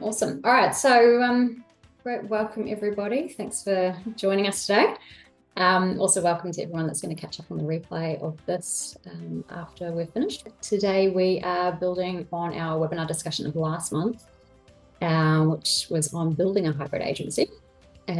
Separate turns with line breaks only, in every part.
Awesome. All right. So, great. Welcome, everybody. Thanks for joining us today. Also, welcome to everyone that's going to catch up on the replay of this after we're finished. Today, we are building on our webinar discussion of last month, which was on building a hybrid agency. Today,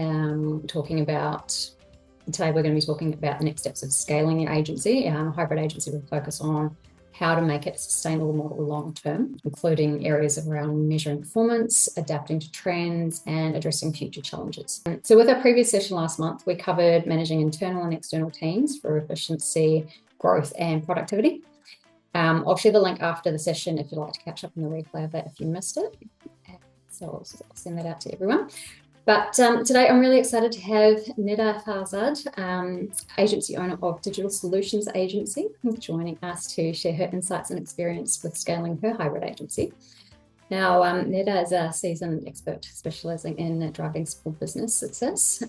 we're going to be talking about the next steps of scaling your agency. A hybrid agency will focus on how to make it a sustainable model long term, including areas around measuring performance, adapting to trends, and addressing future challenges. So with our previous session last month, we covered managing internal and external teams for efficiency, growth, and productivity. I'll share the link after the session if you'd like to catch up on the replay of that if you missed it. So I'll send that out to everyone. But today I'm really excited to have Neda Farzad, agency owner of Digital Solutions Agency, joining us to share her insights and experience with scaling her hybrid agency. Now, Neda is a seasoned expert specializing in driving small business success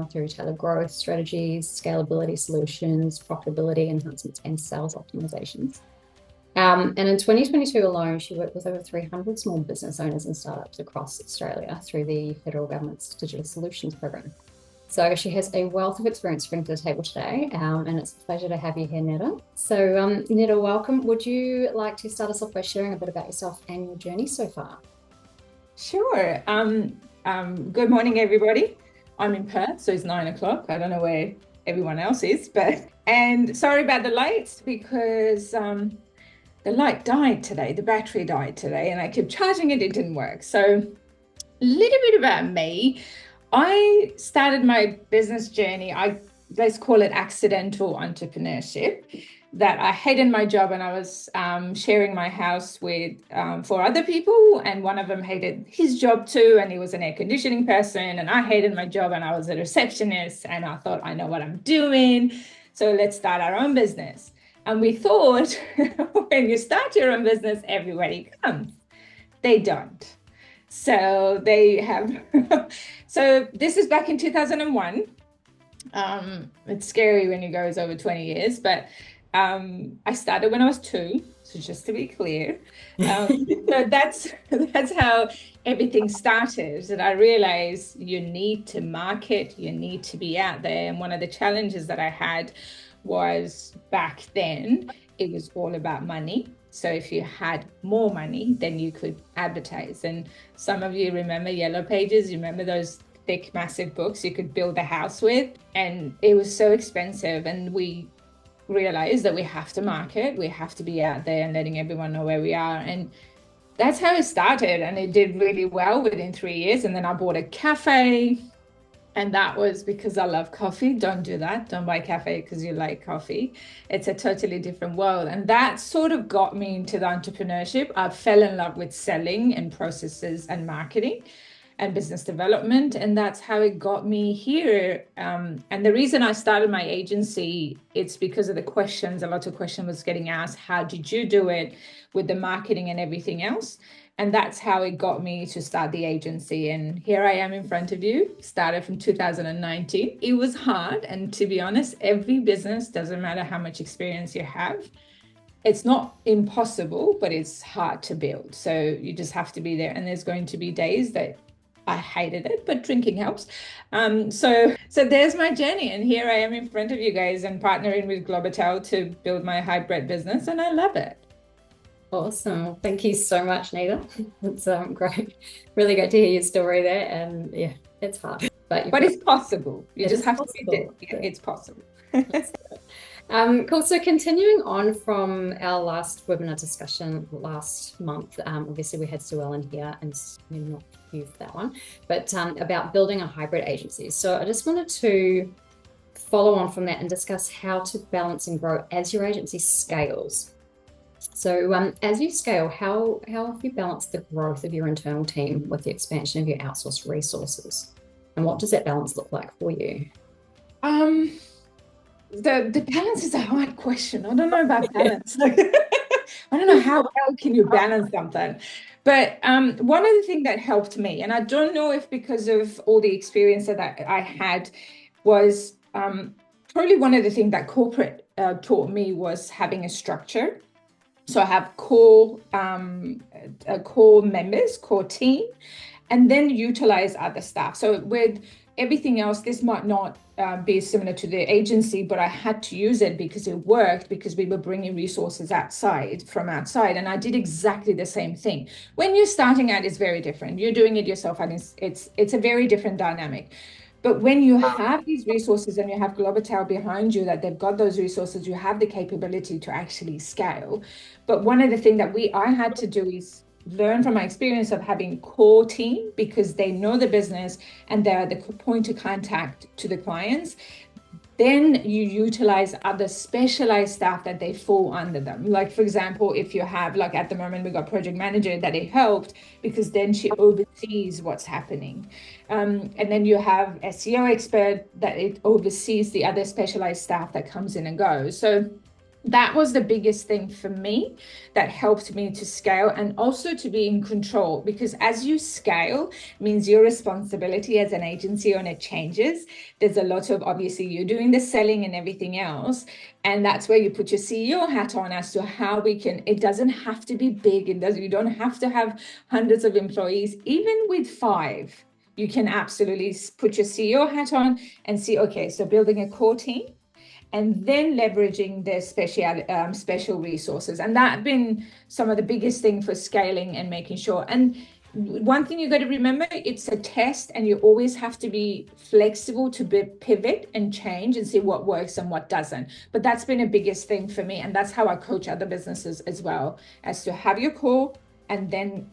through tailored growth strategies, scalability solutions, profitability enhancements, and sales optimizations. And in 2022 alone, she worked with over 300 small business owners and startups across Australia through the federal government's Digital Solutions program. So she has a wealth of experience to bring to the table today, and it's a pleasure to have you here, Neda. So Neda, welcome. Would you like to start us off by sharing a bit about yourself and your journey so far?
Sure. Good morning, everybody. I'm in Perth, so it's 9 o'clock. I don't know where everyone else is, and sorry about the lights because the light died today, the battery died today, and I kept charging it, it didn't work. So a little bit about me. I started my business journey, let's call it accidental entrepreneurship, that I hated my job and I was sharing my house with 4 other people, and one of them hated his job too, and he was an air conditioning person, and I hated my job and I was a receptionist, and I thought, I know what I'm doing, so let's start our own business. And we thought, when you start your own business, everybody comes. They don't. So so this is back in 2001. It's scary when it goes over 20 years, but I started when I was 2. So just to be clear, so that's how everything started. And I realized you need to market, you need to be out there. And one of the challenges that I had was back then, it was all about money. So if you had more money, then you could advertise. And some of you remember Yellow Pages, you remember those thick, massive books you could build a house with, and it was so expensive. And we realized that we have to market, we have to be out there and letting everyone know where we are. And that's how it started. And it did really well within 3 years. And then I bought a cafe. And that was because I love coffee. Don't do that. Don't buy a cafe because you like coffee. It's a totally different world. And that sort of got me into the entrepreneurship. I fell in love with selling and processes and marketing and business development. And that's how it got me here. And the reason I started my agency, it's because of the questions. A lot of questions was getting asked, how did you do it with the marketing and everything else? And that's how it got me to start the agency. And here I am in front of you, started from 2019. It was hard. And to be honest, every business, doesn't matter how much experience you have, it's not impossible, but it's hard to build. So you just have to be there. And there's going to be days that I hated it, but drinking helps. So there's my journey. And here I am in front of you guys and partnering with Globital to build my hybrid business. And I love it.
Awesome. Thank you so much, Neda. It's great. Really great to hear your story there. And yeah, it's hard. But
it's possible. You just have to be there. Yeah, it's possible.
Cool. So continuing on from our last webinar discussion last month, obviously we had Sue Ellen here, and maybe not you for that one, but about building a hybrid agency. So I just wanted to follow on from that and discuss how to balance and grow as your agency scales. So as you scale, how have you balanced the growth of your internal team with the expansion of your outsourced resources? And what does that balance look like for you?
The balance is a hard question. I don't know about balance. I don't know how well can you balance something. But one of the things that helped me, and I don't know if because of all the experience that I had, was probably one of the things that corporate taught me was having a structure. So I have core core members, core team, and then utilize other staff. So with everything else, this might not be similar to the agency, but I had to use it because it worked, because we were bringing resources from outside. And I did exactly the same thing. When you're starting out, it's very different. You're doing it yourself, and it's a very different dynamic. But when you have these resources and you have Globital behind you, that they've got those resources, you have the capability to actually scale. But one of the things that I had to do is learn from my experience of having core team, because they know the business and they're the point of contact to the clients. Then you utilize other specialized staff that they fall under them. Like, for example, if you have, like at the moment, we got project manager that it helped because then she oversees what's happening. And then you have SEO expert that it oversees the other specialized staff that comes in and goes. So that was the biggest thing for me that helped me to scale, and also to be in control, because as you scale means your responsibility as an agency on it changes. There's a lot of, obviously you're doing the selling and everything else, and that's where you put your CEO hat on as to how we can, it doesn't have to be big, you don't have to have hundreds of employees. Even with 5, you can absolutely put your CEO hat on and see, okay, so building a core team, and then leveraging their special resources. And that's been some of the biggest thing for scaling and making sure. And one thing you got to remember, it's a test, and you always have to be flexible to pivot and change and see what works and what doesn't. But that's been a biggest thing for me. And that's how I coach other businesses as well, as to have your core and then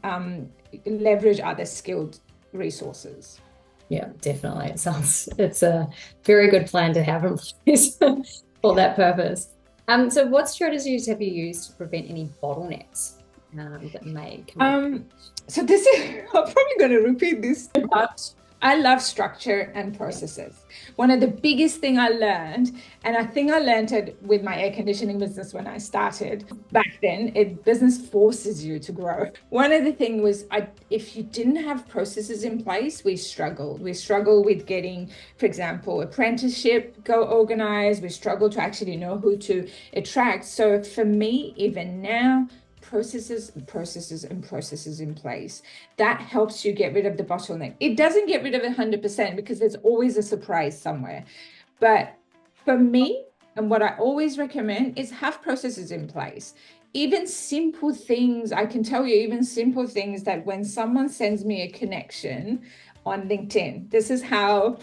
leverage other skilled resources.
Yeah, definitely. It's a very good plan to have in place for that purpose. So what strategies have you used to prevent any bottlenecks that may come up?
So this is, I'm probably going to repeat this, but I love structure and processes. One of the biggest thing I learned, and I think I learned it with my air conditioning business when I started back then, business forces you to grow. One of the things was, if you didn't have processes in place, we struggled. We struggled with getting, for example, apprenticeship organized. We struggled to actually know who to attract. So for me, even now, processes in place. That helps you get rid of the bottleneck. It doesn't get rid of it 100% because there's always a surprise somewhere. But for me, and what I always recommend is have processes in place. Even simple things, I can tell you, even simple things that when someone sends me a connection on LinkedIn, this is how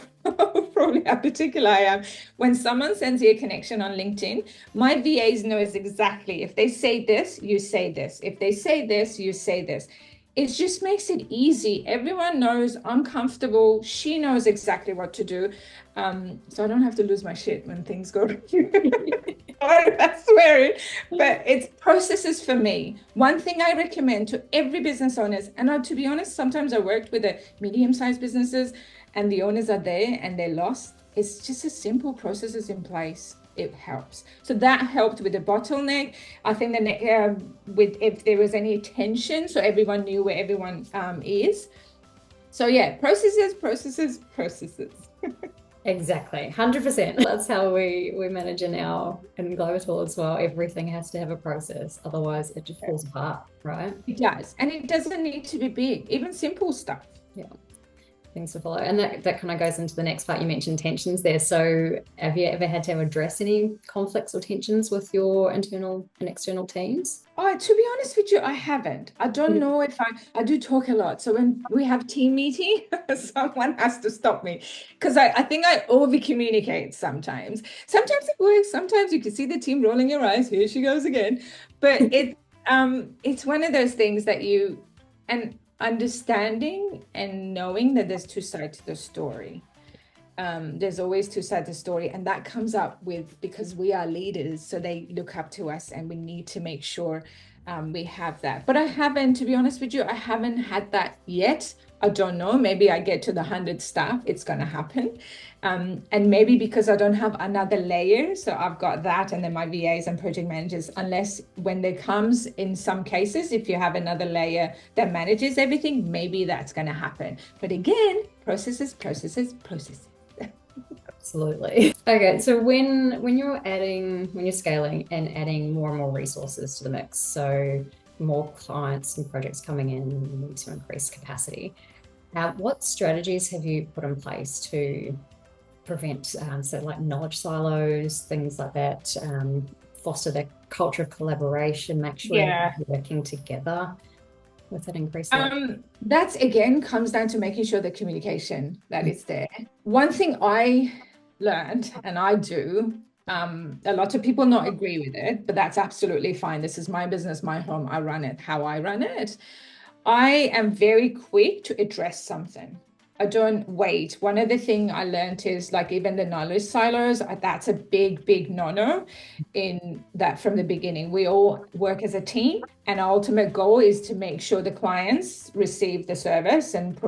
probably how particular I am. When someone sends you a connection on LinkedIn, my VAs knows exactly, if they say this, you say this. If they say this, you say this. It just makes it easy. Everyone knows I'm comfortable. She knows exactly what to do. So I don't have to lose my shit when things go wrong. I swear it. But it's processes for me. One thing I recommend to every business owners, and to be honest, sometimes I worked with medium-sized businesses and the owners are there and they're lost. It's just a simple processes in place. It helps. So that helped with the bottleneck. I think if there was any tension, so everyone knew where everyone is. So yeah, processes.
Exactly, 100%. That's how we manage in Globital as well. Everything has to have a process, otherwise it just falls apart, right?
It does, and it doesn't need to be big. Even simple stuff.
Yeah. Things to follow. And that kind of goes into the next part. You mentioned tensions there. So have you ever had to address any conflicts or tensions with your internal and external teams?
Oh, to be honest with you, I haven't. I don't know if I do talk a lot. So when we have team meeting, someone has to stop me because I think I over communicate sometimes. Sometimes it works. Sometimes you can see the team rolling your eyes. Here she goes again. But it's one of those things that understanding and knowing that there's 2 sides to the story. There's always 2 sides to the story, and that comes up because we are leaders, so they look up to us, and we need to make sure we have that. But I haven't, to be honest with you, I haven't had that yet. I don't know, maybe I get to the 100 staff, it's going to happen. And maybe because I don't have another layer, so I've got that and then my VAs and project managers, unless when there comes, in some cases, if you have another layer that manages everything, maybe that's going to happen. But again, processes.
Absolutely. Okay, so when you're scaling and adding more and more resources to the mix, so more clients and projects coming in, you need to increase capacity. What strategies have you put in place to prevent, so like knowledge silos, things like that, foster the culture of collaboration, make sure
Yeah.
you're working together with an increased level?
That's again comes down to making sure the communication that is there. One thing I learned, and I do, a lot of people not agree with it, but that's absolutely fine. This is my business, my home. I run it how I run it. I am very quick to address something. I don't wait. One of the things I learned is like even the knowledge silos, that's a big, big no-no in that from the beginning. We all work as a team, and our ultimate goal is to make sure the clients receive the service and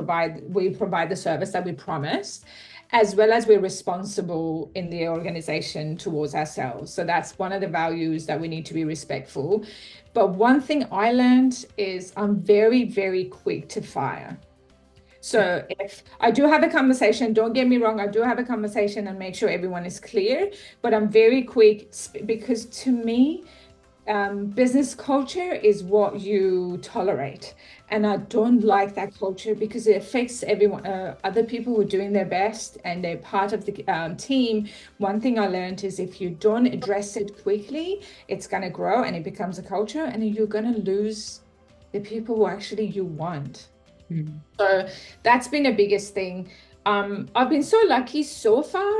we provide the service that we promised, as well as we're responsible in the organization towards ourselves. So that's one of the values that we need to be respectful. But one thing I learned is I'm very, very quick to fire. So if I do have a conversation, don't get me wrong, I do have a conversation and make sure everyone is clear, but I'm very quick because to me, business culture is what you tolerate. And I don't like that culture because it affects everyone, other people who are doing their best and they're part of the team. One thing I learned is if you don't address it quickly, it's going to grow and it becomes a culture, and you're going to lose the people who actually you want. So that's been the biggest thing. I've been so lucky so far.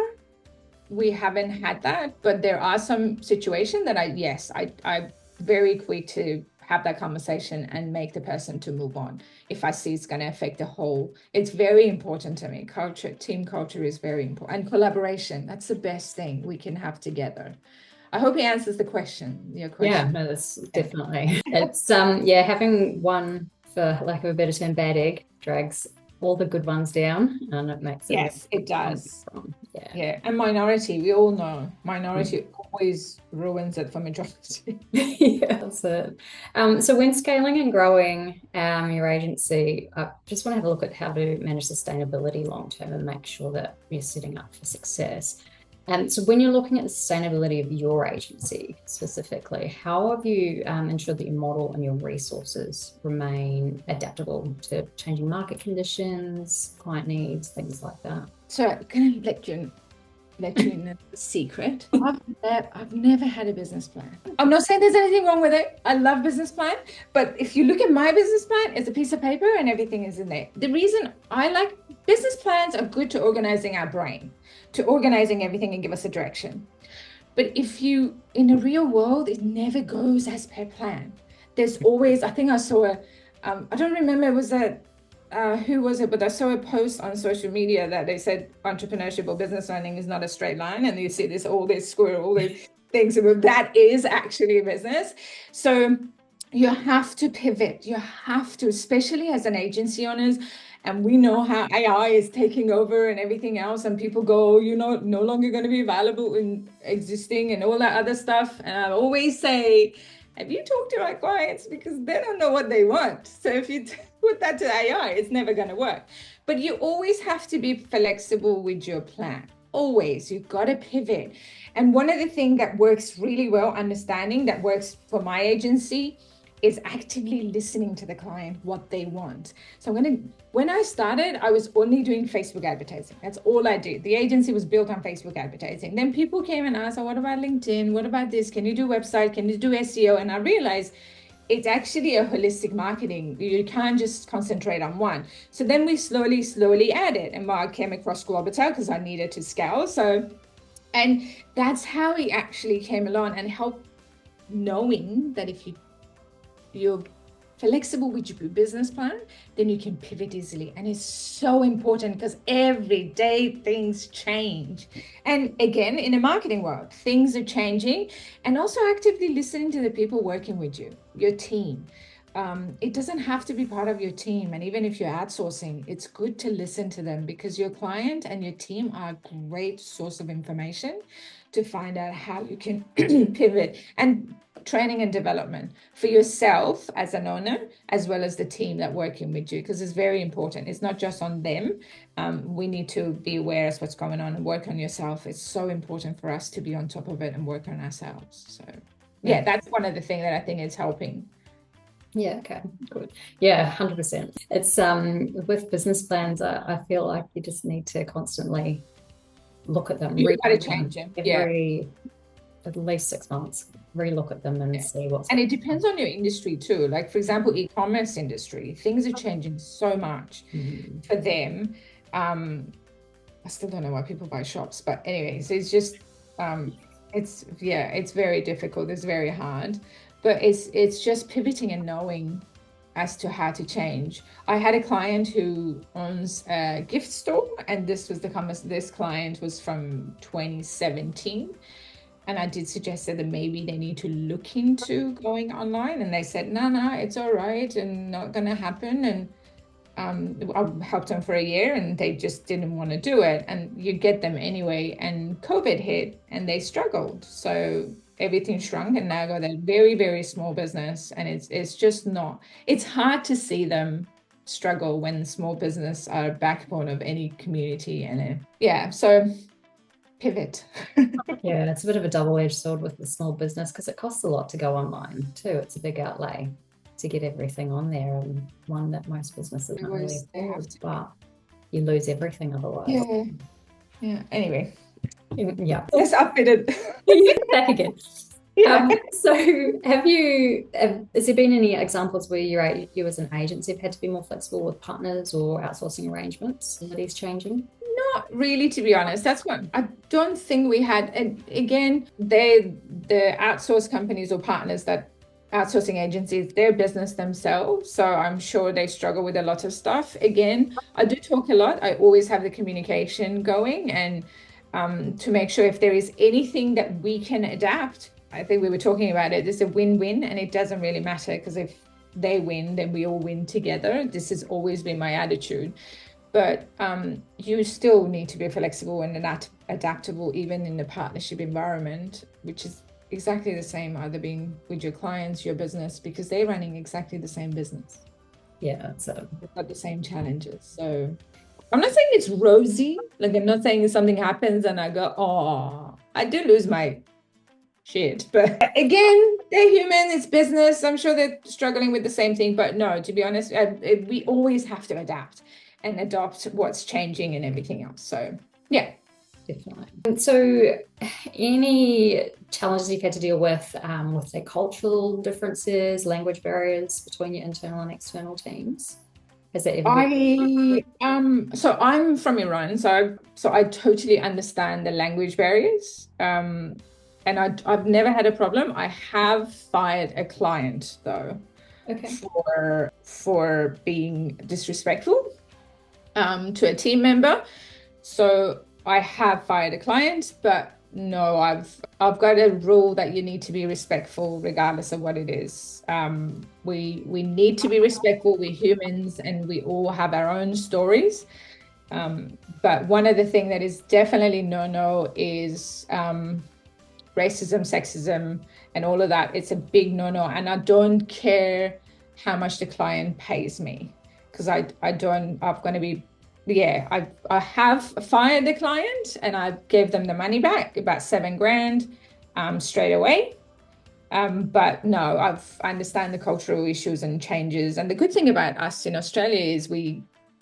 We haven't had that, but there are some situations that I'm very quick to have that conversation and make the person to move on if I see it's going to affect the whole. It's very important to me. Team culture is very important, and collaboration. That's the best thing we can have together. I hope it answers your question.
Yeah, no, that's definitely. It's having one, for lack of a better term, bad egg drags all the good ones down, and it makes it.
Yes, it does.
Yeah.
Yeah, and minority, we all know minority always ruins it for majority.
Yeah, that's it. So when scaling and growing your agency, I just want to have a look at how to manage sustainability long term and make sure that you're setting up for success. So when you're looking at the sustainability of your agency specifically, how have you ensured that your model and your resources remain adaptable to changing market conditions, client needs, things like that?
So can I let you in a secret? I've never had a business plan. I'm not saying there's anything wrong with it. I love business plan, but if you look at my business plan, it's a piece of paper and everything is in there. The reason I like business plans are good to organizing our brain, to organizing everything and give us a direction. But if you, in the real world, it never goes as per plan. There's always, I think I saw I don't remember, was that, who was it? But I saw a post on social media that they said entrepreneurship or business learning is not a straight line. And you see this, all these things, that is actually a business. So you have to pivot. You have to, especially as an agency owners. And we know how AI is taking over and everything else. And people go, no longer going to be valuable in existing and all that other stuff. And I always say, have you talked to our clients? Because they don't know what they want. So if you put that to AI, it's never going to work. But you always have to be flexible with your plan. Always. You've got to pivot. And one of the things that works really well, understanding that works for my agency, is actively listening to the client, what they want. So when I started, I was only doing Facebook advertising. That's all I did. The agency was built on Facebook advertising. Then people came and asked, oh, what about LinkedIn? What about this? Can you do website? Can you do SEO? And I realized it's actually a holistic marketing. You can't just concentrate on one. So then we slowly added, and I came across Globital because I needed to scale. And that's how it actually came along, and helped knowing that if you're flexible with your business plan, then you can pivot easily. And it's so important because every day things change. And again, in the marketing world, things are changing. And also actively listening to the people working with you, your team. It doesn't have to be part of your team. And even if you're outsourcing, it's good to listen to them, because your client and your team are a great source of information to find out how you can pivot. And training and development for yourself as an owner, as well as the team that working with you, because it's very important. It's not just on them. We need to be aware of what's going on and work on yourself. It's so important for us to be on top of it and work on ourselves. So yeah, that's one of the things that I think is helping.
Yeah, okay, good. Yeah, 100%. It's with business plans, I feel like you just need to constantly look at them.
You've got to change them.
At least 6 months, relook at them and see what's.
And it depends on your industry too. Like, for example, e-commerce industry, things are changing so much for them. I still don't know why people buy shops, but anyways, it's just it's very difficult. It's very hard, but it's just pivoting and knowing as to how to change. I had a client who owns a gift store, and this client was from 2017. And I did suggest that maybe they need to look into going online. And they said, no, it's all right and not going to happen. And I helped them for a year and they just didn't want to do it. And you get them anyway. And COVID hit and they struggled. So everything shrunk and now got a very, very small business. And it's just not, it's hard to see them struggle when small business are a backbone of any community. And so pivot.
Yeah, it's a bit of a double-edged sword with the small business because it costs a lot to go online too. It's a big outlay to get everything on there, and one that most businesses don't really afford, but you lose everything otherwise.
Yeah. Anyway.
Yeah.
Let's update it.
Back again. So has there been any examples where you as an agency have had to be more flexible with partners or outsourcing arrangements? Are these changing?
Not really, to be honest. That's what I don't think we had. And again, the outsourced companies or partners that outsourcing agencies, their business themselves. So I'm sure they struggle with a lot of stuff. Again, I do talk a lot. I always have the communication going and to make sure if there is anything that we can adapt. I think we were talking about it. It's a win-win, and it doesn't really matter because if they win, then we all win together. This has always been my attitude. But you still need to be flexible and adaptable, even in the partnership environment, which is exactly the same, either being with your clients, your business, because they're running exactly the same business.
Yeah, so
they've got the same challenges. So I'm not saying it's rosy. Like, I'm not saying something happens and I go, oh, I do lose my shit. But again, they're human, it's business. I'm sure they're struggling with the same thing. But no, to be honest, we always have to adapt and adopt what's changing and everything else. So yeah.
Definitely. So any challenges you've had to deal with say cultural differences, language barriers between your internal and external teams? Has that ever
so I'm from Iran, so I totally understand the language barriers. And I've never had a problem. I have fired a client though, for being disrespectful to a team member. So I have fired a client, but no, I've got a rule that you need to be respectful regardless of what it is. We need to be respectful. We're humans and we all have our own stories. But one of the things that is definitely no is racism, sexism, and all of that. It's a big no. And I don't care how much the client pays me, because I have fired the client and I gave them the money back, about $7,000 straight away. But no, I understand the cultural issues and changes. And the good thing about us in Australia is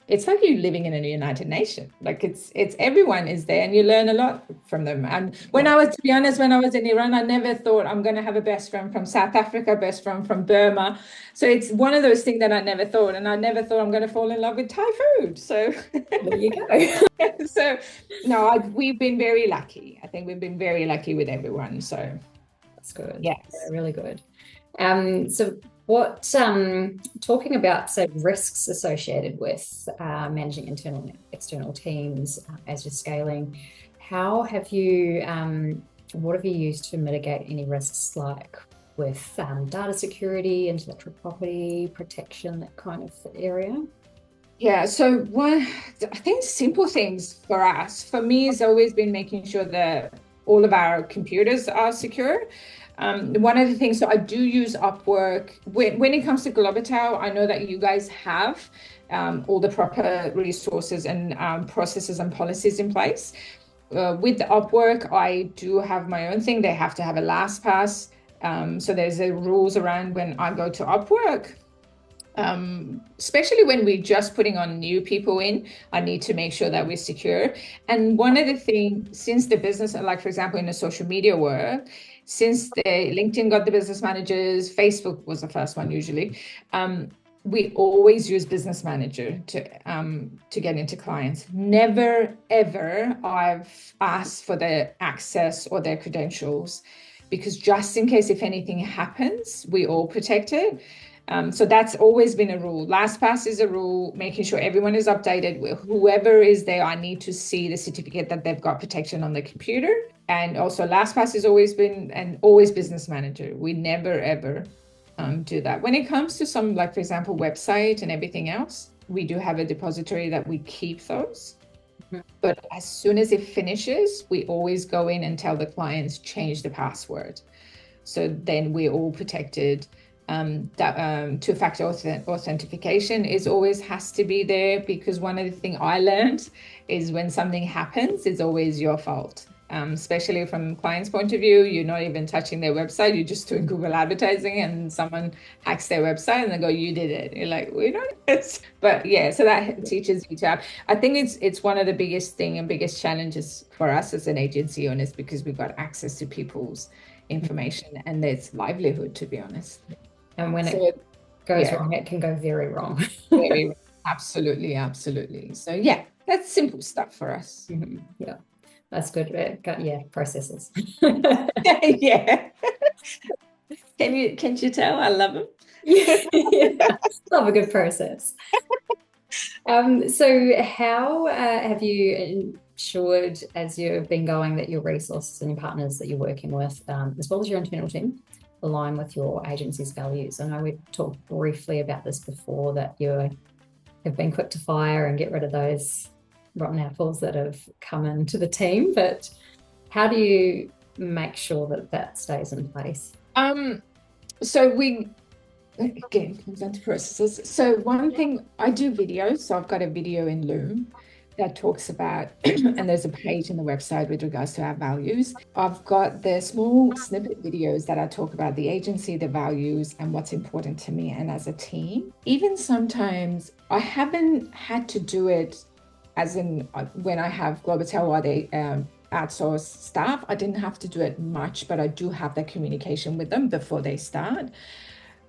it's like you living in a United Nations. Like it's everyone is there and you learn a lot from them. And when I was in Iran, I never thought I'm going to have a best friend from South Africa, best friend from Burma. So it's one of those things that I never thought. And I never thought I'm going to fall in love with Thai food. So
there you go.
So no, we've been very lucky. I think we've been very lucky with everyone. So
that's good.
Yes.
Yeah, really good. So what, talking about, say, risks associated with managing internal and external teams as you're scaling, what have you used to mitigate any risks, like with data security, intellectual property protection, that kind of area?
Yeah, so I think simple things for me has always been making sure that all of our computers are secure. One of the things, so I do use Upwork. When it comes to Globital, I know that you guys have all the proper resources and processes and policies in place. With the Upwork, I do have my own thing. They have to have a LastPass. So there's rules around when I go to Upwork. Especially when we're just putting on new people in, I need to make sure that we're secure. And one of the things, since the business, like for example, in the social media world, since the LinkedIn got the business managers, Facebook was the first one usually. We always use business manager to get into clients. Never, ever I've asked for their access or their credentials, because just in case if anything happens, we all protected. So that's always been a rule. LastPass is a rule, making sure everyone is updated. Whoever is there, I need to see the certificate that they've got protection on the computer. And also LastPass has always been, and always business manager. We never, ever do that. When it comes to some, like for example, website and everything else, we do have a depository that we keep those. But as soon as it finishes, we always go in and tell the clients, change the password. So then we're all protected. Two-factor authentication is always has to be there, because one of the things I learned is when something happens, it's always your fault. Especially from client's point of view, you're not even touching their website, you're just doing Google advertising, and someone hacks their website and they go, you did it. You're like, we don't know. But yeah, so that teaches you to have, I think it's one of the biggest thing and biggest challenges for us as an agency owners, because we've got access to people's information and their livelihood, to be honest.
And when it goes wrong, it can go very wrong.
Very, absolutely, absolutely. So yeah, that's simple stuff for us.
Yeah, that's good. Yeah, processes.
Yeah. Can you tell? I love them.
Yeah, love a good process. So how have you ensured, as you've been going, that your resources and your partners that you're working with, as well as your internal team, align with your agency's values? I know we talked briefly about this before, that you have been quick to fire and get rid of those rotten apples that have come into the team, but how do you make sure that that stays in place?
So we, again, comes down to processes. So one thing, I do videos. So I've got a video in Loom that talks about, and there's a page in the website with regards to our values. I've got the small snippet videos that I talk about the agency, the values, and what's important to me and as a team. Even sometimes I haven't had to do it, as in when I have Globital or the outsourced staff, I didn't have to do it much, but I do have that communication with them before they start.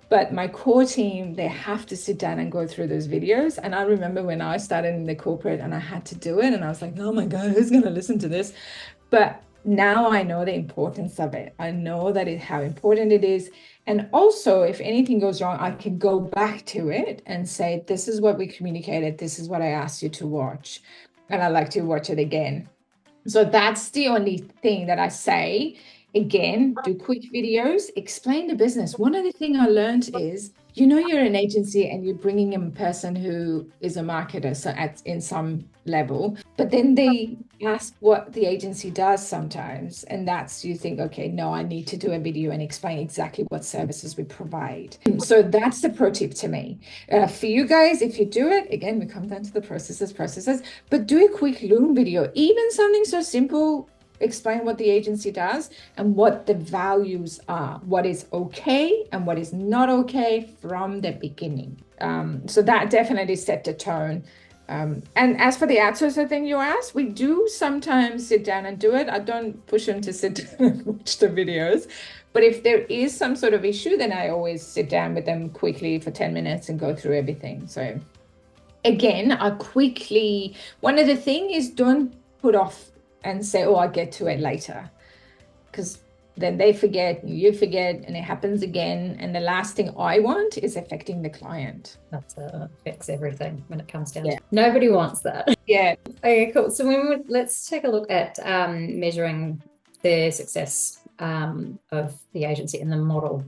But my core team, they have to sit down and go through those videos. And I remember when I started in the corporate and I had to do it, and I was like, oh my God, who's going to listen to this? But now I know the importance of it. I know that how important it is. And also, if anything goes wrong, I can go back to it and say, this is what we communicated. This is what I asked you to watch. And I'd like to watch it again. So that's the only thing that I say. Again, do quick videos, explain the business. One of the things I learned is, you're an agency and you're bringing in a person who is a marketer, so in some level, but then they ask what the agency does sometimes. And that's, you think, okay, no, I need to do a video and explain exactly what services we provide. So that's the pro tip to me. For you guys, if you do it, again, we come down to the processes, but do a quick Loom video, even something so simple. Explain what the agency does and what the values are, what is okay and what is not okay from the beginning. So that definitely set the tone. And as for the outsourcer thing you asked, we do sometimes sit down and do it. I don't push them to sit and watch the videos. But if there is some sort of issue, then I always sit down with them quickly for 10 minutes and go through everything. So again, one of the things is, don't put off and say, oh, I'll get to it later, because then they forget, you forget, and it happens again. And the last thing I want is affecting the client.
That affects everything when it comes down to it. Nobody wants that.
Yeah.
Okay, cool. So let's take a look at measuring the success of the agency and the model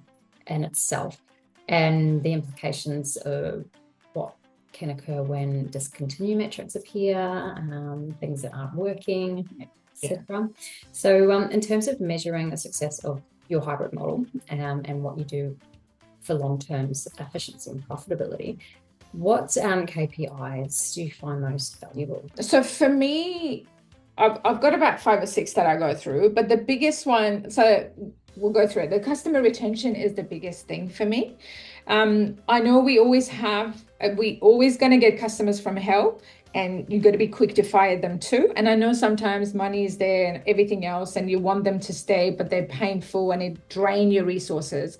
in itself, and the implications of what can occur when discontinue metrics appear, things that aren't working, etc. So in terms of measuring the success of your hybrid model and what you do for long-term efficiency and profitability, what KPIs do you find most valuable?
So for me, I've got about 5 or 6 that I go through, but the biggest one, so we'll go through it. The customer retention is the biggest thing for me. I know we always going to get customers from hell, and you've got to be quick to fire them too. And I know sometimes money is there and everything else, and you want them to stay, but they're painful and it drain your resources.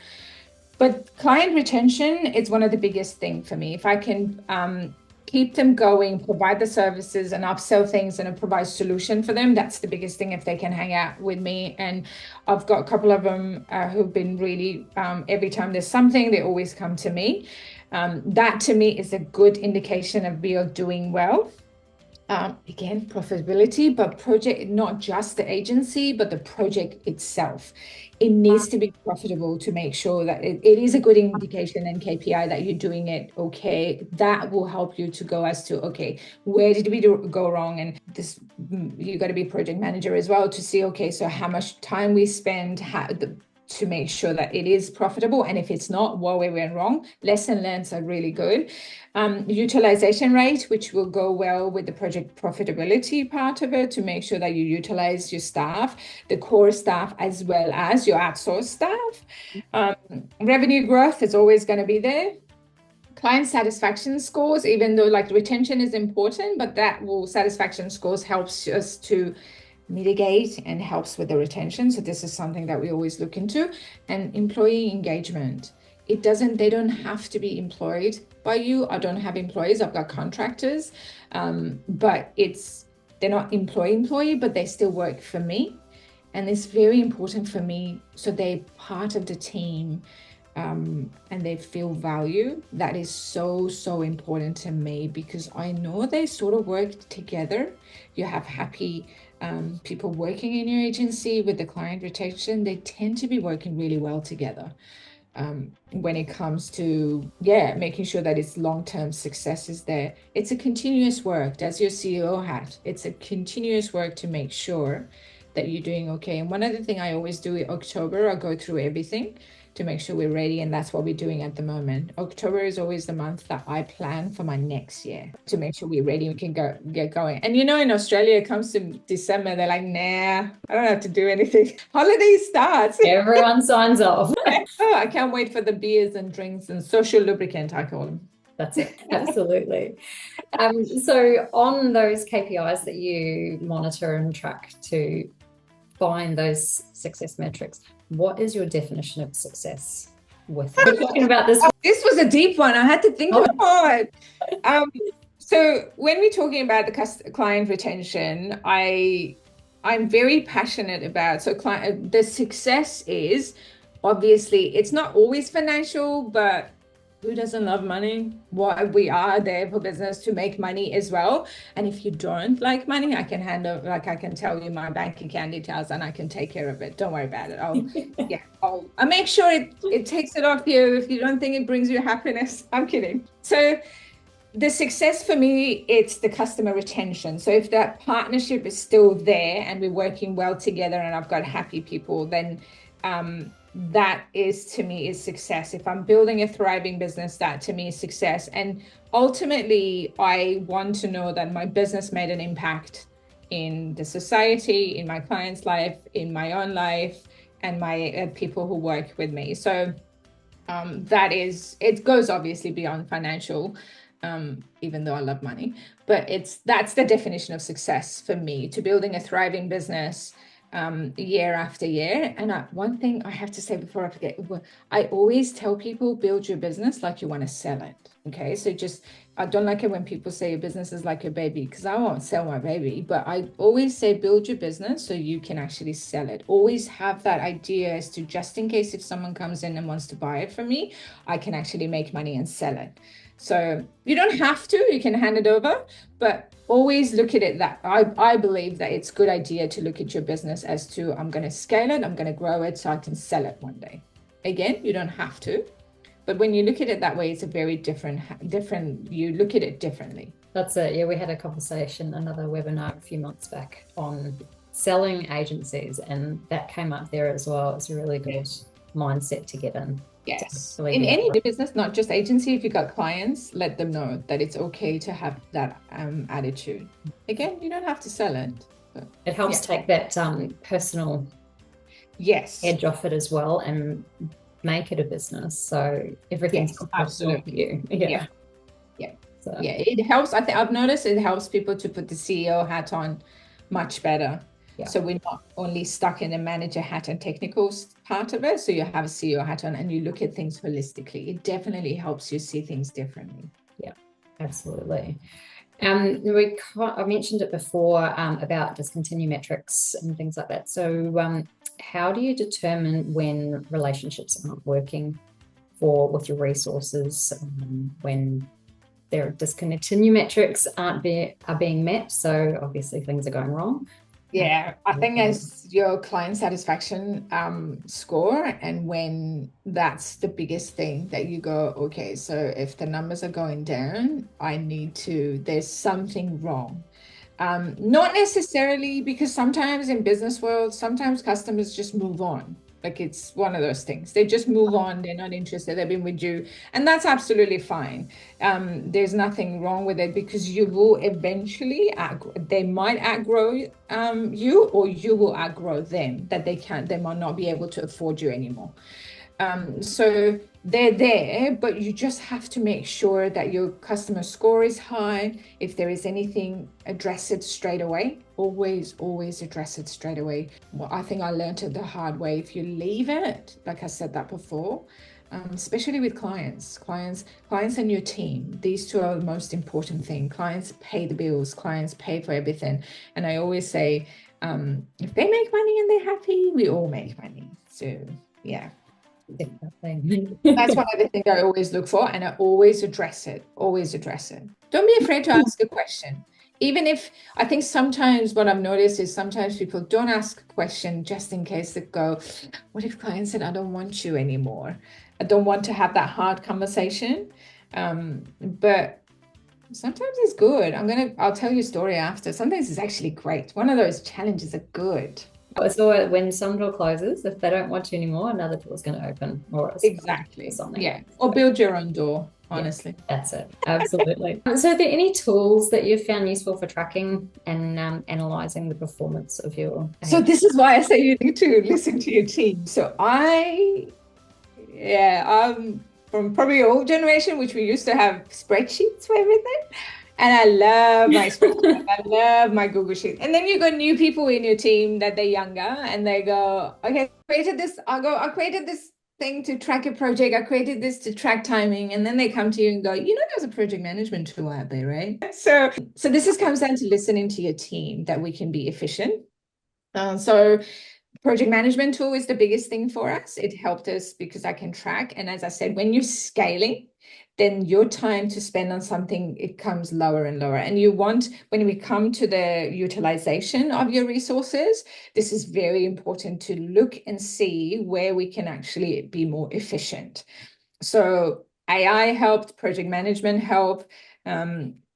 But client retention is one of the biggest things for me. If I can keep them going, provide the services and upsell things and provide solution for them, that's the biggest thing if they can hang out with me. And I've got a couple of them who've been really, every time there's something, they always come to me. That to me is a good indication of we are doing well. Again, profitability, but project, not just the agency, but the project itself. It needs to be profitable to make sure that it is a good indication and KPI that you're doing it okay. That will help you to go as to, okay, where did we go wrong? And this, you got to be project manager as well to see, okay, so how much time we spend, to make sure that it is profitable. And if it's not, where we went wrong. Lesson learned are really good. Utilization rate, which will go well with the project profitability part of it, to make sure that you utilize your staff, the core staff, as well as your outsourced staff. Revenue growth is always going to be there. Client satisfaction scores, even though like retention is important, but satisfaction scores helps us to mitigate and helps with the retention. So this is something that we always look into. And employee engagement. They don't have to be employed by you. I don't have employees, I've got contractors, but they're not employee, but they still work for me. And it's very important for me. So they're part of the team and they feel value. That is so, so important to me, because I know they sort of work together. You have happy people working in your agency with the client retention. They tend to be working really well together when it comes to making sure that its long-term success is there. It's a continuous work, as your CEO hat. It's a continuous work to make sure that you're doing okay. And one other thing I always do in October, I go through everything to make sure we're ready, and that's what we're doing at the moment. October is always the month that I plan for my next year to make sure we're ready, we can get going. And in Australia, it comes to December, they're like, nah, I don't have to do anything. Holiday starts.
Everyone signs off.
Oh, I can't wait for the beers and drinks and social lubricant, I call them.
That's it. Absolutely. So on those KPIs that you monitor and track to find those success metrics, what is your definition of success? We're talking about this.
This was a deep one. I had to think about it. So when we're talking about the client retention, I'm very passionate about, the success is, obviously, it's not always financial, but who doesn't love money? We are there for business to make money as well. And if you don't like money, I can tell you my bank account details and I can take care of it. Don't worry about it. I'll make sure it takes it off you if you don't think it brings you happiness. I'm kidding. So the success for me, it's the customer retention. So if that partnership is still there and we're working well together and I've got happy people, then that is, to me, is success. If I'm building a thriving business, that to me is success. And ultimately, I want to know that my business made an impact in the society, in my client's life, in my own life, and my people who work with me. So it goes obviously beyond financial, even though I love money, but that's the definition of success for me, to building a thriving business year after year. And one thing I have to say before I forget, I always tell people, build your business like you want to sell it. Okay, so I don't like it when people say your business is like your baby, because I won't sell my baby, but I always say build your business so you can actually sell it. Always have that idea as to, just in case if someone comes in and wants to buy it from me, I can actually make money and sell it. So you don't have to, you can hand it over, but always look at it that I believe that it's a good idea to look at your business as to, I'm going to scale it, I'm going to grow it so I can sell it one day. Again, you don't have to, but when you look at it that way, it's a very different, you look at it differently.
That's it. Yeah, we had a conversation, another webinar a few months back on selling agencies, and that came up there as well. It's a really good mindset to get in.
Yes. In any business, not just agency, if you got clients, let them know that it's okay to have that attitude. Again, you don't have to sell it. But,
it helps take that personal edge off it as well and make it a business. So everything's
absolutely
for you.
So. Yeah, it helps. I think I've noticed it helps people to put the CEO hat on much better. So we're not only stuck in a manager hat and technical part of it. So you have a CEO hat on and you look at things holistically. It definitely helps you see things differently.
Yeah, absolutely. I mentioned it before about discontinue metrics and things like that. So how do you determine when relationships aren't working with your resources, when their discontinue metrics are being met? So obviously things are going wrong.
Yeah, I think as your client satisfaction score, and when that's the biggest thing that you go, okay, so if the numbers are going down, there's something wrong. Not necessarily, because sometimes in business world, sometimes customers just move on. Like it's one of those things. They just move on. They're not interested. They've been with you. And that's absolutely fine. There's nothing wrong with it, because you will eventually, they might outgrow you, or you will outgrow them, that they might not be able to afford you anymore. So they're there, but you just have to make sure that your customer score is high. If there is anything, address it straight away. Always address it straight away. Well, I think I learned it the hard way. If you leave it, like I said that before, especially with clients and your team, these two are the most important thing. Clients pay the bills, clients pay for everything. And I always say, if they make money and they're happy, we all make money. So yeah. That's one of the things I always look for, and I always address it. Don't be afraid to ask a question. Even if, I think sometimes what I've noticed is sometimes people don't ask a question just in case they go, what if client said, I don't want you anymore? I don't want to have that hard conversation. But sometimes it's good. I'll tell you a story after. Sometimes it's actually great. One of those challenges are good.
So when some door closes, if they don't want you anymore, another door is going to open.
Exactly. Yeah. Or build your own door, honestly.
Yeah, that's it. Absolutely. So are there any tools that you've found useful for tracking and analyzing the performance of your...
So this is why I say you need to listen to your team. So I'm from probably old generation, which we used to have spreadsheets for everything. And I love my spreadsheet. I love my Google Sheet. And then you got new people in your team that they're younger, and they go, okay, I created this thing to track a project. I created this to track timing. And then they come to you and go, there's a project management tool out there, right? So this comes down to listening to your team, that we can be efficient. So project management tool is the biggest thing for us. It helped us because I can track. And as I said, when you're scaling, then your time to spend on something, it comes lower and lower. And when we come to the utilization of your resources, this is very important to look and see where we can actually be more efficient. So AI helped, project management helped,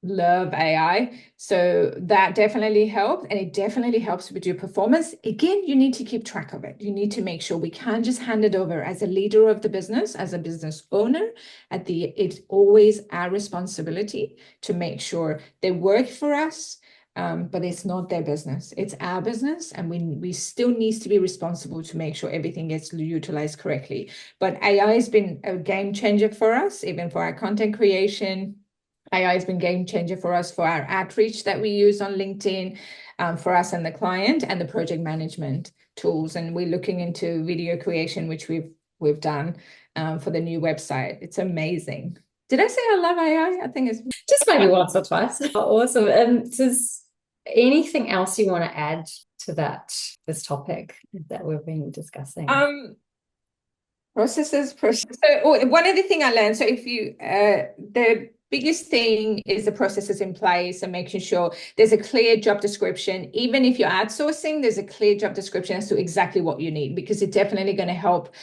love AI. So that definitely helped, and it definitely helps with your performance. Again, you need to keep track of it. You need to make sure we can't just hand it over as a leader of the business, as a business owner. It's always our responsibility to make sure they work for us, but it's not their business. It's our business, and we still need to be responsible to make sure everything gets utilized correctly. But AI has been a game changer for us, even for our content creation. AI has been game changer for us for our outreach that we use on LinkedIn, for us and the client, and the project management tools. And we're looking into video creation, which we've done for the new website. It's amazing. Did I say I love AI? I think it's
just maybe once or twice. Awesome. And does anything else you want to add to this topic that we've been discussing?
Processes. So one other thing I learned. So if you the biggest thing is the processes in place and making sure there's a clear job description. Even if you're outsourcing, there's a clear job description as to exactly what you need, because it's definitely going to help,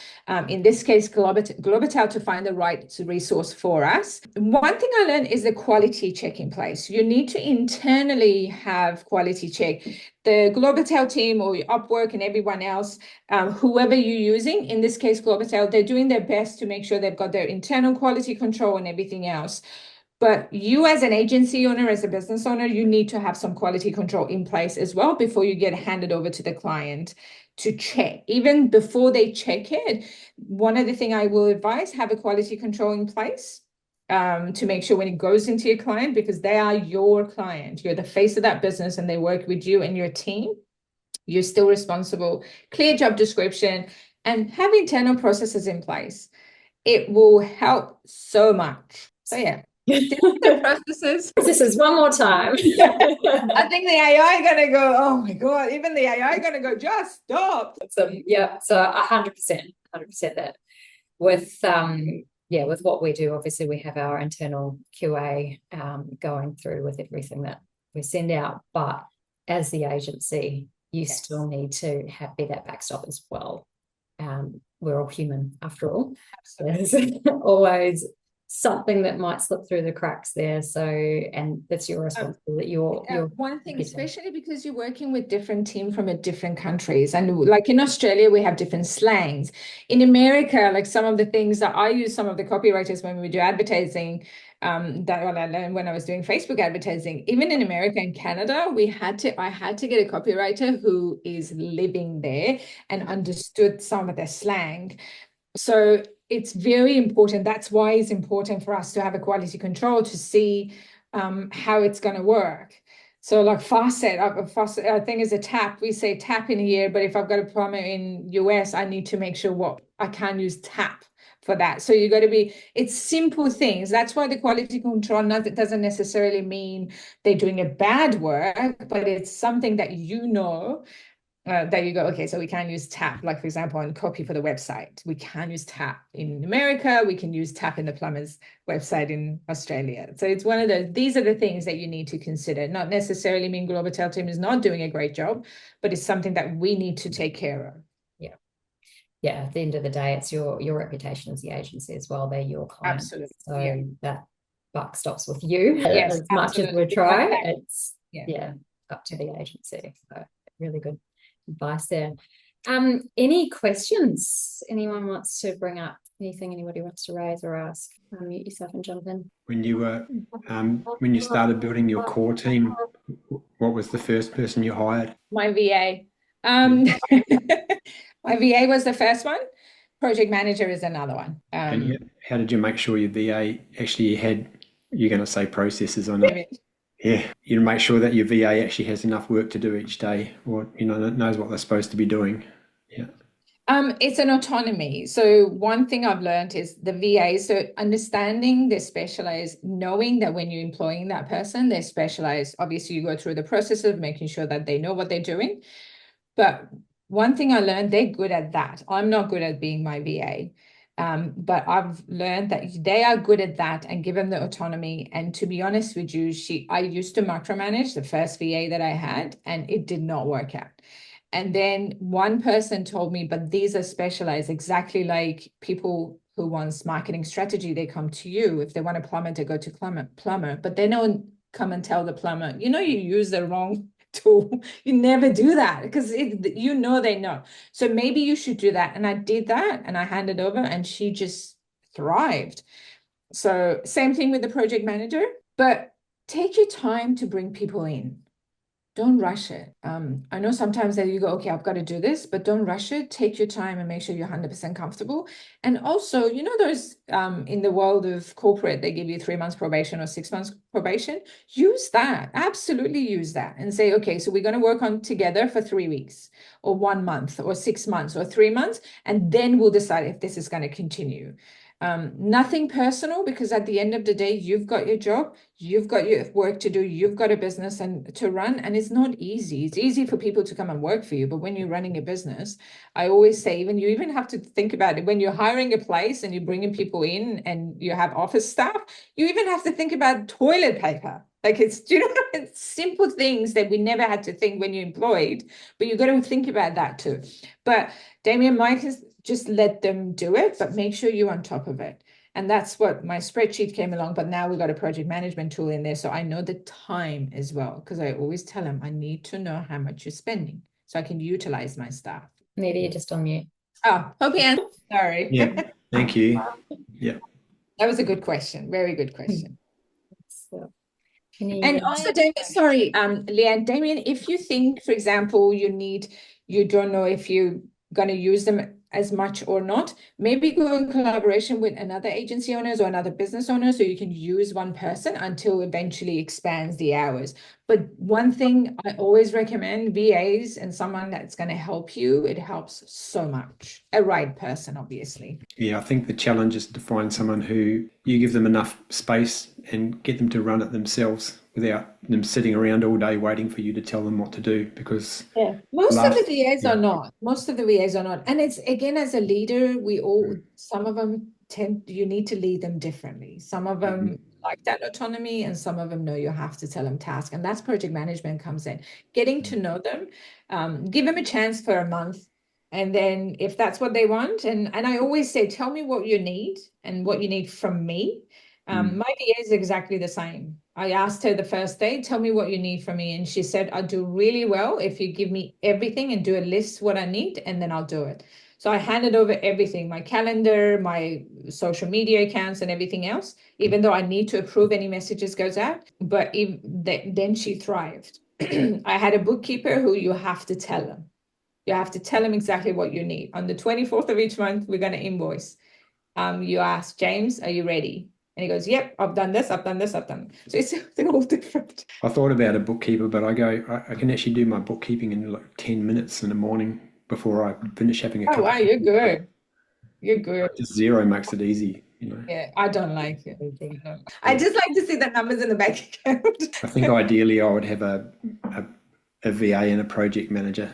in this case, Globital, to find the right resource for us. One thing I learned is the quality check in place. You need to internally have quality check. the Globital team or Upwork and everyone else, whoever you're using, in this case, Globital, they're doing their best to make sure they've got their internal quality control and everything else. But you as an agency owner, as a business owner, you need to have some quality control in place as well before you get handed over to the client to check. Even before they check it, one of the things I will advise, have a quality control in place to make sure when it goes into your client, because they are your client, you're the face of that business and they work with you and your team, you're still responsible, clear job description, and have internal processes in place. It will help so much. So yeah. The processes.
This is one more time.
I think the AI gonna go, oh my God, even the AI gonna go, just stop.
So 100% that with with what we do, obviously we have our internal QA going through with everything that we send out, but as the agency, you still need to be that backstop as well. We're all human after all. There's always something that might slip through the cracks there. So, and that's your responsibility.
One thing, especially because you're working with different teams from different countries. And like in Australia, we have different slangs. In America, like some of the things that I use, some of the copywriters when we do advertising, that I learned when I was doing Facebook advertising, even in America and Canada, I had to get a copywriter who is living there and understood some of their slang. So it's very important. That's why it's important for us to have a quality control to see how it's going to work. So like faucet, I think is a tap. We say tap in here, but if I've got a plumber in US, I need to make sure I can't use tap for that. So you got to it's simple things. That's why the quality control doesn't necessarily mean they're doing a bad work, but it's something that that you go, okay, so we can use tap, like for example, on copy for the website. We can use tap in America. We can use tap in the plumber's website in Australia. So it's one of these are the things that you need to consider. Not necessarily mean Globital team is not doing a great job, but it's something that we need to take care of.
Yeah. At the end of the day, it's your reputation as the agency as well. They're your client.
Absolutely.
So that buck stops with you. As much as we try, it's up to the agency. So really good advice there. Any questions anyone wants to bring up? Anything anybody wants to raise or ask? Unmute yourself and jump in.
When you started building your core team, what was the first person you hired?
My VA. My VA was the first one. Project manager is another one.
And how did you make sure your VA actually you're going to say processes on it? Yeah, you make sure that your VA actually has enough work to do each day, or knows what they're supposed to be doing. Yeah.
It's an autonomy. So one thing I've learned is the VA, so understanding they're specialized, knowing that when you're employing that person, they're specialized. Obviously, you go through the process of making sure that they know what they're doing. But one thing I learned, they're good at that. I'm not good at being my VA. But I've learned that they are good at that and give them the autonomy. And to be honest with you, I used to micromanage the first VA that I had, and it did not work out. And then one person told me, but these are specialized, exactly like people who wants marketing strategy, they come to you. If they want a plumber, they go to plumber, but they don't come and tell the plumber, you use the wrong tool. You never do that because they know. So maybe you should do that. And I did that and I handed over and she just thrived. So same thing with the project manager, but take your time to bring people in. Don't rush it. I know sometimes that you go, okay, I've got to do this, but don't rush it. Take your time and make sure you're 100% comfortable. And also, those in the world of corporate, they give you 3 months probation or 6 months probation. Use that. Absolutely use that and say, okay, so we're going to work on together for 3 weeks or 1 month or 6 months or 3 months. And then we'll decide if this is going to continue. Nothing personal, because at the end of the day, you've got your job, you've got your work to do, you've got a business and to run, and it's not easy. It's easy for people to come and work for you, but when you're running a business, I always say, you even have to think about it when you're hiring a place and you're bringing people in and you have office staff, you even have to think about toilet paper. Like it's simple things that we never had to think when you're employed, but you got to think about that too. But Damien, Mike is just let them do it, but make sure you're on top of it. And that's what my spreadsheet came along, but now we've got a project management tool in there. So I know the time as well, because I always tell them I need to know how much you're spending so I can utilize my staff.
Neda, you're just on mute.
Oh, hope you answered. Sorry.
Yeah, thank you. Yeah.
That was a good question. Very good question.
So,
and also, Damien, sorry, Leanne, Damien, if you think, for example, you don't know if you're going to use them as much or not, maybe go in collaboration with another agency owners or another business owner so you can use one person until eventually expands the hours. But one thing I always recommend, VAs and someone that's going to help you, it helps so much. A right person, obviously.
Yeah, I think the challenge is to find someone who you give them enough space and get them to run it themselves without them sitting around all day waiting for you to tell them what to do, because
most of the VAs are not. Most of the VAs are not. And it's, again, as a leader, some of them you need to lead them differently. Some of them like that autonomy, and some of them know you have to tell them task. And that's project management comes in. Getting to know them, give them a chance for a month. And then if that's what they want, and I always say, tell me what you need and what you need from me. My VA is exactly the same. I asked her the first day, tell me what you need from me. And she said, I'll do really well if you give me everything and do a list what I need, and then I'll do it. So I handed over everything, my calendar, my social media accounts and everything else, even though I need to approve any messages goes out. But then she thrived. I had a bookkeeper who you have to tell them. You have to tell them exactly what you need. On the 24th of each month, we're going to invoice. You ask, James, are you ready? And he goes, yep, I've done this, I've done this, I've done this. So it's something all different.
I thought about a bookkeeper, but I can actually do my bookkeeping in like 10 minutes in the morning before I finish having a cup.
Oh, wow, you're good. You're good.
Just Xero makes it easy,
Yeah, I don't like it. I just like to see the numbers in the bank account.
I think ideally I would have a VA and a project manager.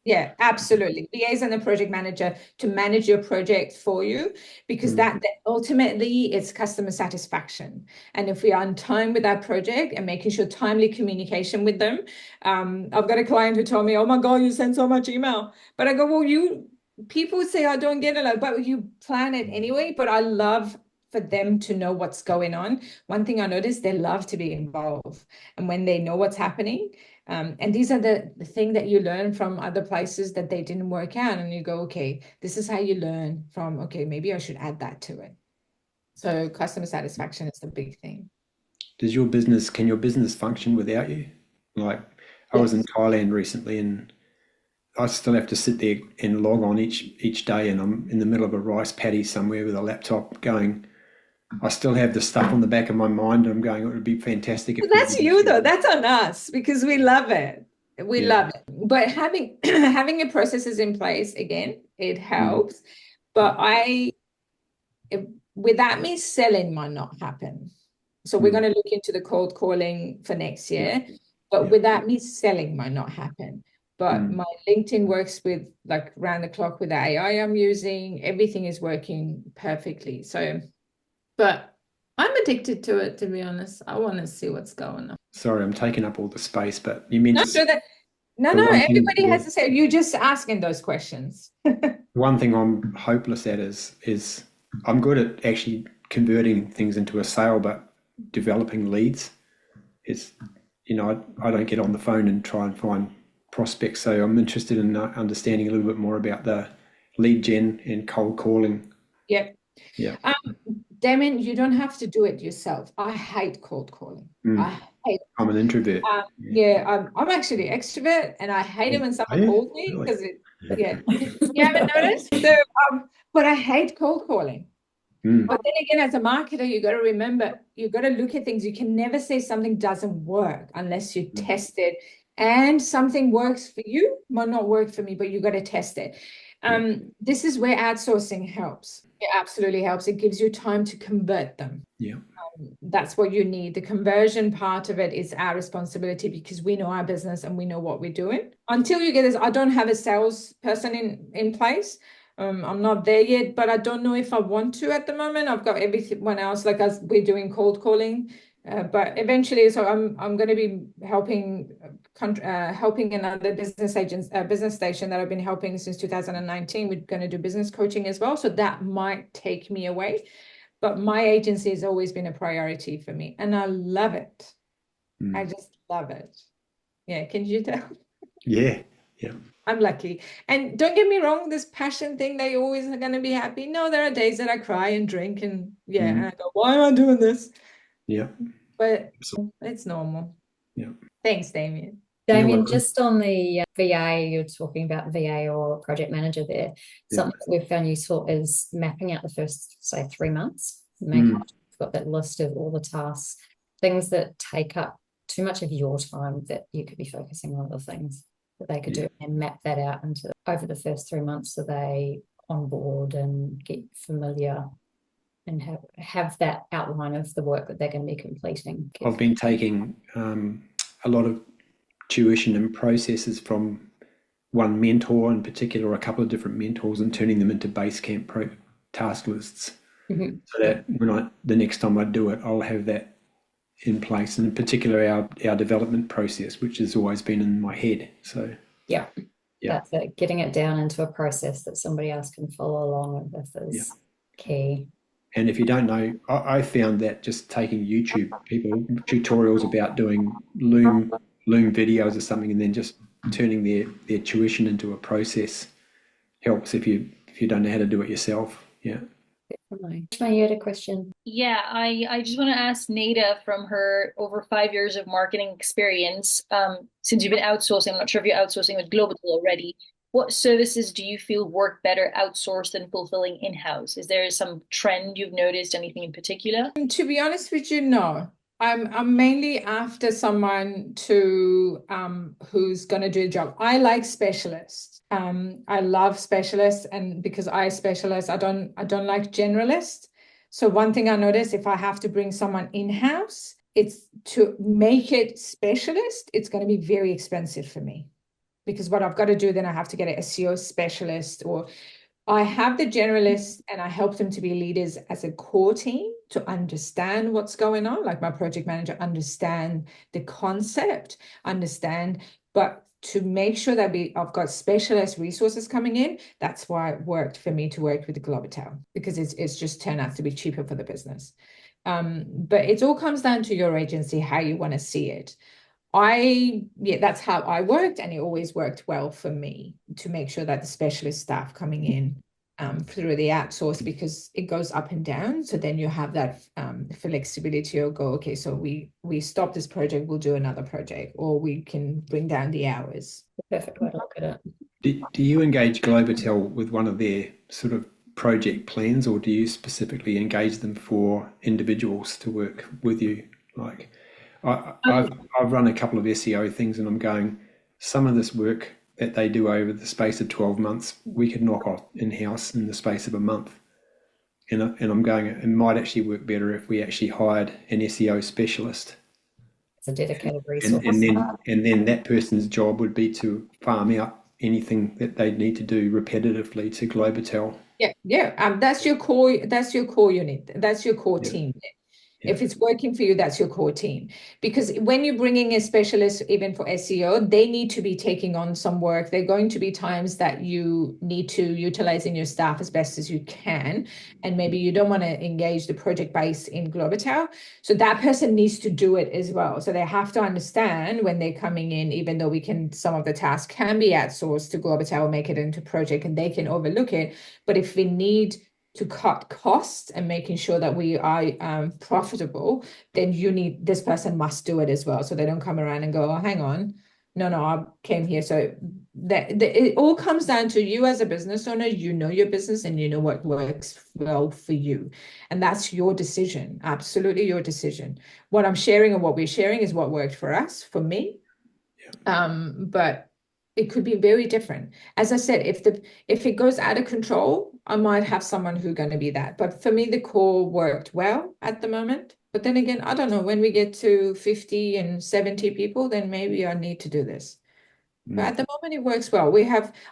Yeah, absolutely. VAs and a project manager to manage your project for you, because that ultimately it's customer satisfaction. And if we are on time with our project and making sure timely communication with them, I've got a client who told me, oh my God, you send so much email. But I go, well, people say I don't get it, but you plan it anyway. But I love for them to know what's going on. One thing I noticed, they love to be involved. And when they know what's happening, and these are the thing that you learn from other places that they didn't work out, and you go, okay, this is how you learn from, okay, maybe I should add that to it. So customer satisfaction is the big thing.
Can your business function without you? Like I was in Thailand recently, and I still have to sit there and log on each day, and I'm in the middle of a rice paddy somewhere with a laptop going. I still have the stuff on the back of my mind. I'm going, it would be fantastic.
That's you though. That's on us because we love it. We love it. But having your processes in place, again, it helps. But without me selling might not happen. So we're going to look into the cold calling for next year. But without me selling might not happen. But my LinkedIn works with like round the clock with the AI I'm using. Everything is working perfectly. So. But I'm addicted to it, to be honest. I want to see what's going on.
Sorry, I'm taking up all the space, but you meant
No, everybody has to say, you're just asking those questions.
One thing I'm hopeless at is I'm good at actually converting things into a sale, but developing leads is, I don't get on the phone and try and find prospects. So I'm interested in understanding a little bit more about the lead gen and cold calling.
Yep.
Yeah.
Damien, you don't have to do it yourself. I hate cold calling. I hate it.
I'm an introvert.
I'm actually an extrovert, and I hate it when someone calls me because you haven't noticed. So, but I hate cold calling. But then again, as a marketer, you got to remember, you got to look at things. You can never say something doesn't work unless you test it. And something works for you, might not work for me, but you got to test it. This is where outsourcing helps. It absolutely helps. It gives you time to convert them.
Yeah.
That's what you need. The conversion part of it is our responsibility because we know our business and we know what we're doing. Until you get this, I don't have a salesperson in place. I'm not there yet, but I don't know if I want to at the moment. I've got everyone else, like we're doing cold calling. But eventually, so I'm going to be helping helping another business station that I've been helping since 2019. We're going to do business coaching as well. So that might take me away. But my agency has always been a priority for me. And I love it. I just love it. Yeah. Can you tell?
Yeah. Yeah.
I'm lucky. And don't get me wrong, this passion thing, they always are going to be happy. No, there are days that I cry and drink and and I go, why am I doing this?
Yeah.
But it's normal.
Yeah.
Thanks, Damien.
Damien, just on the VA, you're talking about VA or project manager there. Something that we've found useful is mapping out the first, say, 3 months. Making sure you've got that list of all the tasks, things that take up too much of your time that you could be focusing on other things that they could do, and map that out into over the first 3 months so they on board and get familiar and have that outline of the work that they're going to be completing.
I've been taking a lot of tuition and processes from one mentor in particular, or a couple of different mentors, and turning them into Basecamp task lists. So that when the next time I do it, I'll have that in place, and in particular our development process, which has always been in my head. So that's it. Getting it down into a process that somebody else can follow along with is key. And if you don't know, I found that just taking YouTube tutorials about doing Loom videos or something, and then just turning their tuition into a process helps if you don't know how to do it yourself. Yeah. Definitely. You had a question.
Yeah, I just want to ask Neda, from her over 5 years of marketing experience, since you've been outsourcing, I'm not sure if you're outsourcing with Globital already, what services do you feel work better outsourced than fulfilling in-house? Is there some trend you've noticed, anything in particular?
To be honest with you, no. I'm mainly after someone who's going to do a job. I like specialists. I love specialists, and because I specialize, I don't like generalists. So one thing I notice, if I have to bring someone in-house, it's to make it specialist, it's going to be very expensive for me. Because what I've got to do, then I have to get an SEO specialist, or I have the generalists and I help them to be leaders as a core team to understand what's going on. Like my project manager, understand the concept, but to make sure that I've got specialist resources coming in. That's why it worked for me to work with the Globital, because it's just turned out to be cheaper for the business. But it all comes down to your agency, how you want to see it. That's how I worked, and it always worked well for me to make sure that the specialist staff coming in through the outsource, because it goes up and down. So then you have that flexibility to go, okay, so we stop this project, we'll do another project, or we can bring down the hours.
Perfect way to look at it.
Do you engage Globital with one of their sort of project plans, or do you specifically engage them for individuals to work with you? Like, I've run a couple of SEO things, and I'm going, some of this work that they do over the space of 12 months, we could knock off in-house in the space of a month. And I'm going, it might actually work better if we actually hired an SEO specialist.
It's a dedicated resource.
And then that person's job would be to farm out anything that they need to do repetitively to Globital.
That's your core unit. That's your core team. If it's working for you, that's your core team. Because when you're bringing a specialist, even for SEO, they need to be taking on some work. There are going to be times that you need to utilize in your staff as best as you can. And maybe you don't want to engage the project base in Globital. So that person needs to do it as well. So they have to understand when they're coming in, even though some of the tasks can be outsourced to Globital, make it into project, and they can overlook it. But if we need to cut costs and making sure that we are profitable, then this person must do it as well. So they don't come around and go, oh, hang on, no, I came here. So it all comes down to you as a business owner. You know your business and you know what works well for you. And that's your decision, absolutely your decision. What I'm sharing and what we're sharing is what worked for us, for me. But it could be very different. As I said, if it goes out of control, I might have someone who's going to be that. But for me, the core worked well at the moment. But then again, I don't know, when we get to 50 and 70 people, then maybe I need to do this. But at the moment, it works well.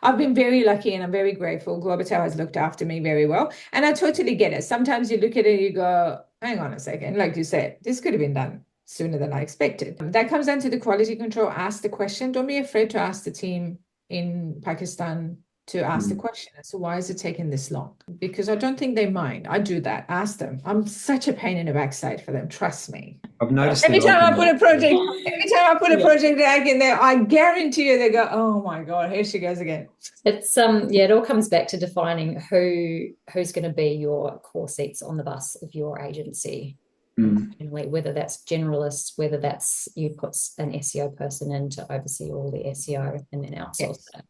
I've been very lucky and I'm very grateful. Globital has looked after me very well. And I totally get it. Sometimes you look at it and you go, hang on a second, like you said, this could have been done sooner than I expected. That comes down to the quality control. Ask the question. Don't be afraid to ask the team in Pakistan to ask the question. So why is it taking this long? Because I don't think they mind. I do that. Ask them. I'm such a pain in the backside for them. Trust me.
I've noticed
every time I put a project back in there, I guarantee you they go, oh my God, here she goes again.
It's it all comes back to defining who's going to be your core seats on the bus of your agency. Whether that's generalists, whether that's you put an SEO person in to oversee all the SEO and then outsource that.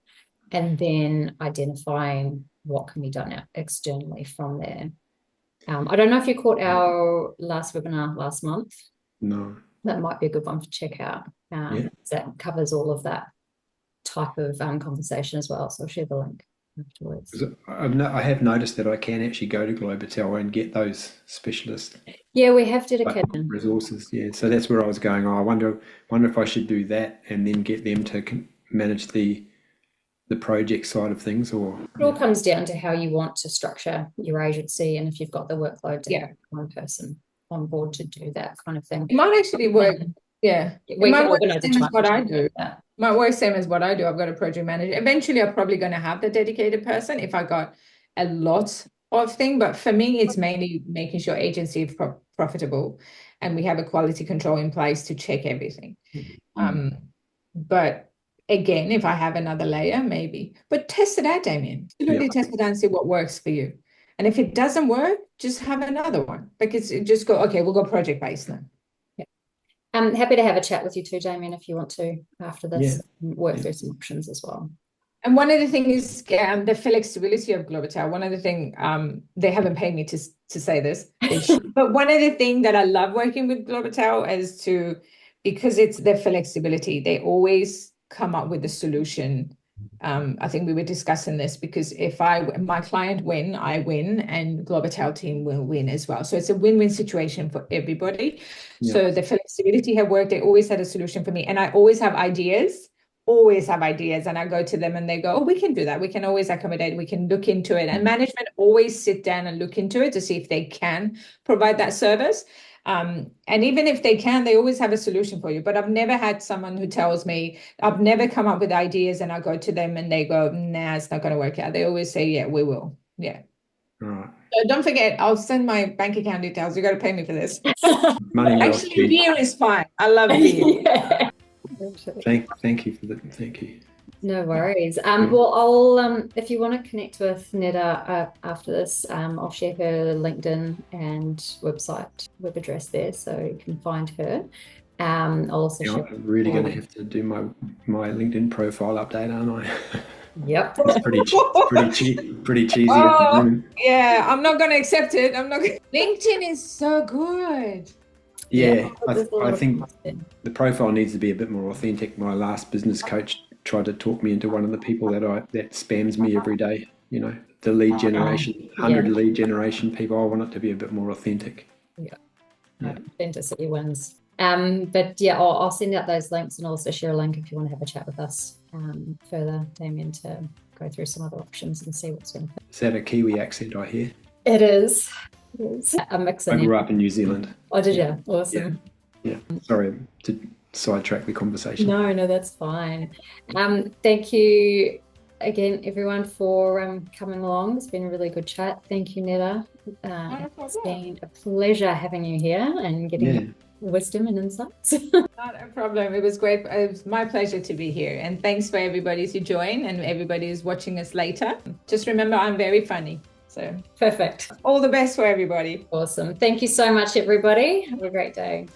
And then identifying what can be done externally from there. I don't know if you caught our last webinar last month.
No.
That might be a good one to check out. That covers all of that type of conversation as well. So I'll share the link afterwards.
I have noticed that I can actually go to Globital and get those specialists.
Yeah, we have dedicated
resources. Yeah, so that's where I was going. I wonder if I should do that and then get them to manage the project side of things, or
it all comes down to how you want to structure your agency and if you've got the workload to have one person on board to do that kind of thing.
It might actually work. Yeah,
we can organize it as
what I do. Might work same as what I do. I've got a project manager. Eventually, I'm probably going to have the dedicated person if I got a lot of things. But for me, it's mainly making sure agency is profitable, and we have a quality control in place to check everything. But again, if I have another layer, maybe. But test it out, Damien. Absolutely test it out and see what works for you. And if it doesn't work, just have another one. Because just go, okay, we'll go project based now.
I'm happy to have a chat with you too, Damien, if you want to after this, work through some options as well.
And one of the things is the flexibility of Globital. One of the things, they haven't paid me to say this, but one of the things that I love working with Globital is because it's the flexibility, they always come up with a solution. I think we were discussing this because if my client win, I win, and Globital team will win as well. So it's a win-win situation for everybody. So the flexibility have worked. They always had a solution for me, and I always have ideas. And I go to them and they go, oh, we can do that. We can always accommodate. We can look into it. And management always sit down and look into it to see if they can provide that service. And even if they can, they always have a solution for you. But I've never had someone who tells me, I've never come up with ideas and I go to them and they go, nah, it's not going to work out. They always say, yeah, we will. Yeah.
Right.
So don't forget, I'll send my bank account details. You got to pay me for this.
Money
actually, beer is fine. I love beer.
Thank you for that. Thank you.
No worries. Well, I'll if you want to connect with Neda after this, I'll share her LinkedIn and web address there, so you can find her. I'll also share.
I'm really going to have to do my LinkedIn profile update, aren't I?
Yep.
It's pretty cheesy.
Yeah, I'm not going to accept it. LinkedIn is so good.
Yeah, I think the profile needs to be a bit more authentic. My last business coach tried to talk me into one of the people that spams me every day. You know, the lead generation, 100 lead generation people. I want it to be a bit more authentic.
Authenticity wins. But yeah, I'll send out those links and also share a link if you want to have a chat with us further, Damien, to go through some other options and see what's going to fit.
Is that a Kiwi accent I hear?
It is. A mix.
I grew up in New Zealand.
Oh, did you? Awesome.
Yeah. Sorry to sidetrack the conversation.
No, that's fine. Thank you again, everyone, for coming along. It's been a really good chat. Thank you, Neda. It's been a pleasure having you here and getting wisdom and insights.
Not a problem. It was great. It was my pleasure to be here. And thanks for everybody who joined and everybody who's watching us later. Just remember, I'm very funny. So
perfect.
All the best for everybody.
Awesome. Thank you so much, everybody. Have a great day.